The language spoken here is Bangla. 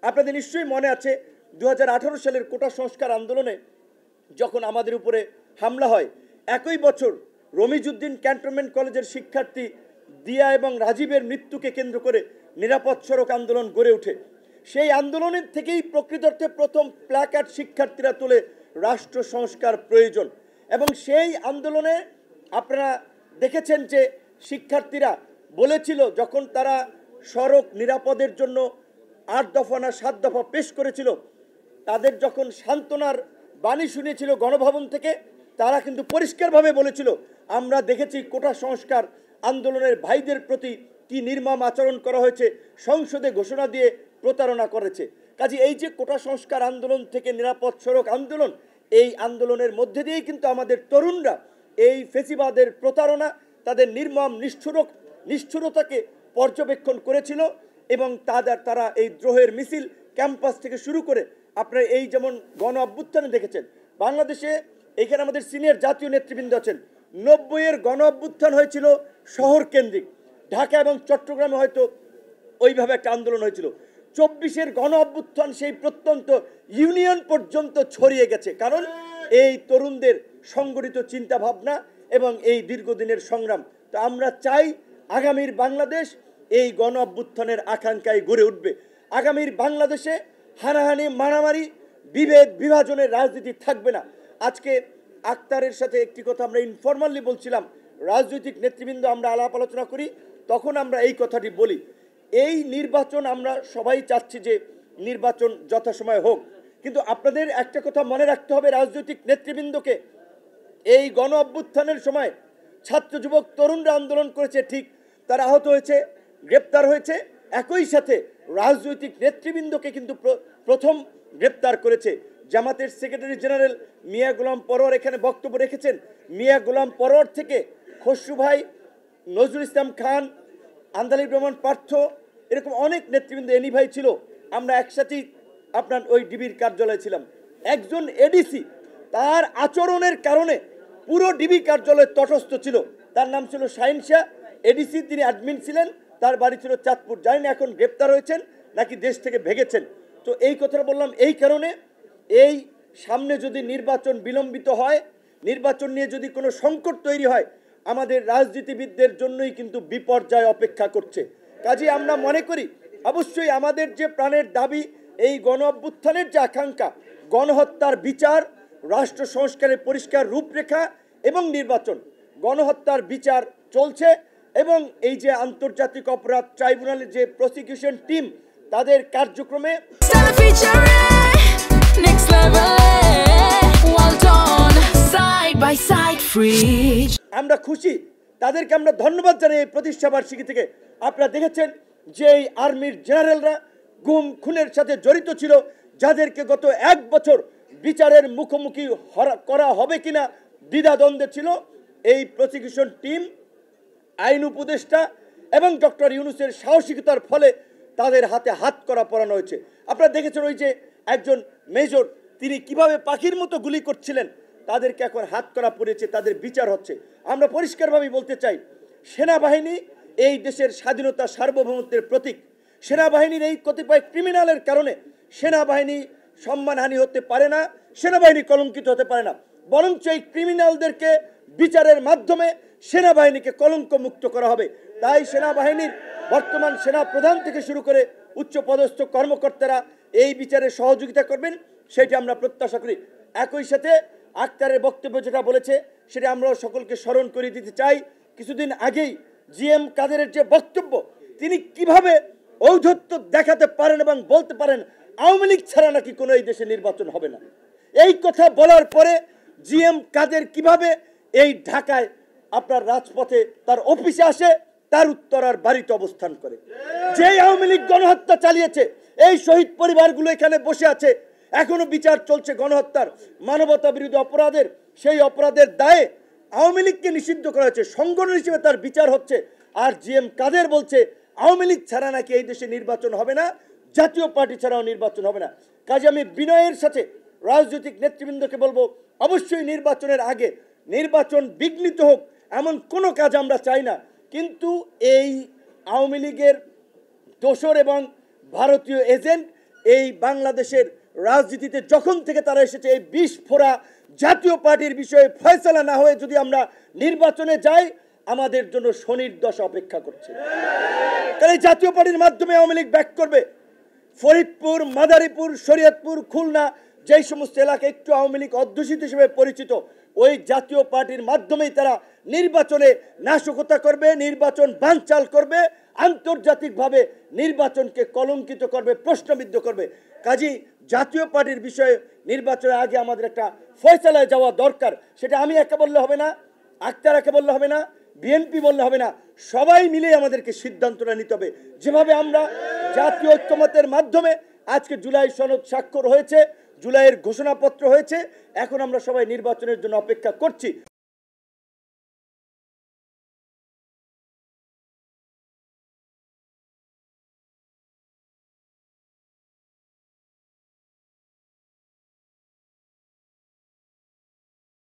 আপনাদের নিশ্চয়ই মনে আছে 2018 সালের কোটা সংস্কার আন্দোলনে যখন আমাদের উপরে হামলা হয়, একই বছর রমিজউদ্দিন ক্যান্টনমেন্ট কলেজের শিক্ষার্থী দিয়া এবং রাজীবের মৃত্যুকে কেন্দ্র করে নিরাপদ সড়ক আন্দোলন গড়ে ওঠে। সেই আন্দোলনের থেকেই প্রকৃত অর্থে প্রথম প্ল্যাকার্ড শিক্ষার্থীরা তোলে রাষ্ট্র সংস্কার প্রয়োজন। এবং সেই আন্দোলনে আপনারা দেখেছেন যে শিক্ষার্থীরা বলেছিল, যখন তারা সড়ক নিরাপদের জন্য 8 দফা না 7 দফা পেশ করেছিল, তাদের যখন সান্ত্বনার বাণী শুনেছিল গণভবন থেকে, তারা কিন্তু পরিষ্কারভাবে বলেছিল, আমরা দেখেছি কোটা সংস্কার আন্দোলনের ভাইদের প্রতি কি নির্মম আচরণ করা হয়েছে, সংসদে ঘোষণা দিয়ে প্রতারণা করেছে। কাজে এই যে কোটা সংস্কার আন্দোলন থেকে নিরাপদ সড়ক আন্দোলন, এই আন্দোলনের মধ্যে দিয়েই কিন্তু আমাদের তরুণরা এই ফেসিবাদের প্রতারণা, তাদের নির্মম নিষ্ঠুরতাকে পর্যবেক্ষণ করেছিল এবং তারা এই দ্রোহের মিছিল ক্যাম্পাস থেকে শুরু করে আপনারা এই যেমন গণ অভ্যুত্থানে দেখেছেন। বাংলাদেশে এখানে আমাদের সিনিয়র জাতীয় নেতৃবৃন্দ আছেন। 90-এর গণ অভ্যুত্থান হয়েছিল শহর কেন্দ্রিক, ঢাকা এবং চট্টগ্রামে হয়তো ওইভাবে একটা আন্দোলন হয়েছিল। 24-এর গণ অভ্যুত্থান সেই প্রত্যন্ত ইউনিয়ন পর্যন্ত ছড়িয়ে গেছে, কারণ এই তরুণদের সংগঠিত চিন্তা ভাবনা এবং এই দীর্ঘদিনের সংগ্রাম। তো আমরা চাই আগামীর বাংলাদেশ এই গণ অভ্যুত্থানের আকাঙ্ক্ষায় গড়ে উঠবে। আগামীর বাংলাদেশে হানাহানি, মারামারি, বিভেদ বিভাজনের রাজনীতি থাকবে না। আজকে আক্তারের সাথে একটি কথা আমরা ইনফরমালি বলছিলাম, রাজনৈতিক নেতৃবৃন্দ আমরা আলাপ আলোচনা করি, তখন আমরা এই কথাটি বলি, এই নির্বাচন আমরা সবাই চাচ্ছি যে নির্বাচন যথাসময়ে হোক, কিন্তু আপনাদের একটা কথা মনে রাখতে হবে রাজনৈতিক নেতৃবৃন্দকে, এই গণ অভ্যুত্থানের সময় ছাত্র যুবক তরুণরা আন্দোলন করেছে, ঠিক তারা আহত হয়েছে, গ্রেপ্তার হয়েছে, একই সাথে রাজনৈতিক নেতৃবৃন্দকে কিন্তু প্রথম গ্রেপ্তার করেছে। জামাতের সেক্রেটারি জেনারেল মিয়া গোলাম পরোয়ার এখানে বক্তব্য রেখেছেন। মিয়া গোলাম পরোয়ার থেকে খসরু ভাই, নজরুল ইসলাম খান, আন্দালিব রহমান পার্থ, এরকম অনেক নেতৃবৃন্দ, এনি ভাই ছিল, আমরা একসাথেই আপনার ওই ডিবির কার্যালয়ে ছিলাম। একজন এডিসি তার আচরণের কারণে পুরো ডিবি কার্যালয় তটস্থ ছিল, তার নাম ছিল শাহিন শাহ এডিসি, তিনি অ্যাডমিন ছিলেন, তার বাড়ি ছিল চাঁদপুর। জানি না এখন গ্রেপ্তার হয়েছেন নাকি দেশ থেকে ভেগেছেন। তো এই কথাটা বললাম এই কারণে, এই সামনে যদি নির্বাচন বিলম্বিত হয়, নির্বাচন নিয়ে যদি কোনো সংকট তৈরি হয়, আমাদের রাজনীতিবিদদের জন্যই কিন্তু বিপর্যয় অপেক্ষা করছে। কাজে আমরা মনে করি অবশ্যই আমাদের যে প্রাণের দাবি, এই গণ অভ্যুত্থানের যে আকাঙ্ক্ষা, গণহত্যার বিচার, রাষ্ট্র সংস্কারের পরিষ্কার রূপরেখা এবং নির্বাচন, গণহত্যার বিচার চলছে এবং এই যে আন্তর্জাতিক অপরাধ ট্রাইব্যুনালের যে প্রসিকিউশন টিম, তাদের কার্যক্রমে আমরা খুশি, তাদেরকে আমরা ধন্যবাদ জানাই। এই প্রতিষ্ঠা বার্ষিকী থেকে আপনারা দেখেছেন যে এই আর্মির জেনারেলরা গুম খুনের সাথে জড়িত ছিল, যাদেরকে গত 1 বছর বিচারের মুখোমুখি করা হবে কিনা দ্বিধাদ্বন্দ্বে ছিল, এই প্রসিকিউশন টিম, আইন উপদেষ্টা এবং ডক্টর ইউনূসের সাহসিকতার ফলে তাদের হাতে হাত করা পরানো হয়েছে। আপনারা দেখেছেন ওই যে একজন মেজর, তিনি কিভাবে পাখির মতো গুলি করছিলেন, তাদেরকে এখন হাত করা পড়েছে, তাদের বিচার হচ্ছে। আমরা পরিষ্কারভাবে বলতে চাই, সেনাবাহিনী এই দেশের স্বাধীনতা সার্বভৌমত্বের প্রতীক। সেনাবাহিনীর এই কতিপয় ক্রিমিনালের কারণে সেনাবাহিনী সম্মানহানি হতে পারে না, সেনাবাহিনী কলঙ্কিত হতে পারে না, বরঞ্চ এই ক্রিমিনালদেরকে বিচারের মাধ্যমে সেনাবাহিনীকে কলঙ্ক মুক্ত করা হবে। তাই সেনাবাহিনীর বর্তমান সেনা প্রধান থেকে শুরু করে উচ্চপদস্থ কর্মকর্তারা এই বিচারে সহযোগিতা করবেন, সেটা আমরা প্রত্যাশা করি। একই সাথে আক্তারের বক্তব্য যেটা বলেছে, সেটা আমরা সকলকে স্মরণ করে দিতে চাই। কিছুদিন আগেই জিএম কাদেরের যে বক্তব্য, তিনি কিভাবে ঔদ্ধত্য দেখাতে পারেন এবং বলতে পারেন আওয়ামী লীগ ছাড়া নাকি কোনো এই দেশে নির্বাচন হবে না। এই কথা বলার পরে জিএম কাদের কিভাবে এই ঢাকায় আপনার রাজপথে তার অফিসে আসে, তার উত্তরার বাড়িতে অবস্থান করে। যে আওয়ামী লীগ গণহত্যা চালিয়েছে, এই শহীদ পরিবারগুলো এখানে বসে আছে, এখনো বিচার চলছে গণহত্যার, মানবতা বিরোধী অপরাধের। সেই অপরাধের দায়ে আওয়ামী লীগকে নিষিদ্ধ করা হয়েছে, সংগঠন হিসেবে তার বিচার হচ্ছে। আর জিএম কাদের বলছে আওয়ামী লীগ ছাড়া নাকি এই দেশে নির্বাচন হবে না, জাতীয় পার্টি ছাড়াও নির্বাচন হবে না। কাজে আমি বিনয়ের সাথে রাজনৈতিক নেতৃবৃন্দকে বলবো, অবশ্যই নির্বাচনের আগে নির্বাচন বিঘ্নিত হোক এমন কোনো কাজ আমরা চাই না, কিন্তু এই আওয়ামী লীগের দোসর এবং ভারতীয় এজেন্ট এই বাংলাদেশের রাজনীতিতে যখন থেকে তারা এসেছে এই বিষ ফোড়া জাতীয় পার্টির বিষয়ে ফয়সালা না হয়ে যদি আমরা নির্বাচনে যাই আমাদের জন্য শনির দশা অপেক্ষা করছে। কারণ এই জাতীয় পার্টির মাধ্যমে আওয়ামী লীগ ব্যাক করবে। ফরিদপুর, মাদারীপুর, শরীয়তপুর, খুলনা যেই সমস্ত এলাকা একটু আওয়ামী লীগ অধ্যুষিত হিসেবে পরিচিত, ওই জাতীয় পার্টির মাধ্যমেই তারা নির্বাচনে নাশকতা করবে, নির্বাচন বানচাল করবে, আন্তর্জাতিকভাবে নির্বাচনকে কলঙ্কিত করবে, প্রশ্নবিদ্ধ করবে। কাজী জাতীয় পার্টির বিষয়ে নির্বাচনের আগে আমাদের একটা ফয়সালায় যাওয়া দরকার। সেটা আমি একা বললে হবে না, আক্তার একা বললে হবে না, বিএনপি বললে হবে না, সবাই মিলে আমাদেরকে সিদ্ধান্তটা নিতে হবে। যেভাবে আমরা জাতীয় ঐক্যমতের মাধ্যমে আজকে জুলাই সনদ স্বাক্ষর হয়েছে, জুলাইয়ের ঘোষণাপত্র হয়েছে, এখন আমরা সবাই নির্বাচনের জন্য অপেক্ষা করছি।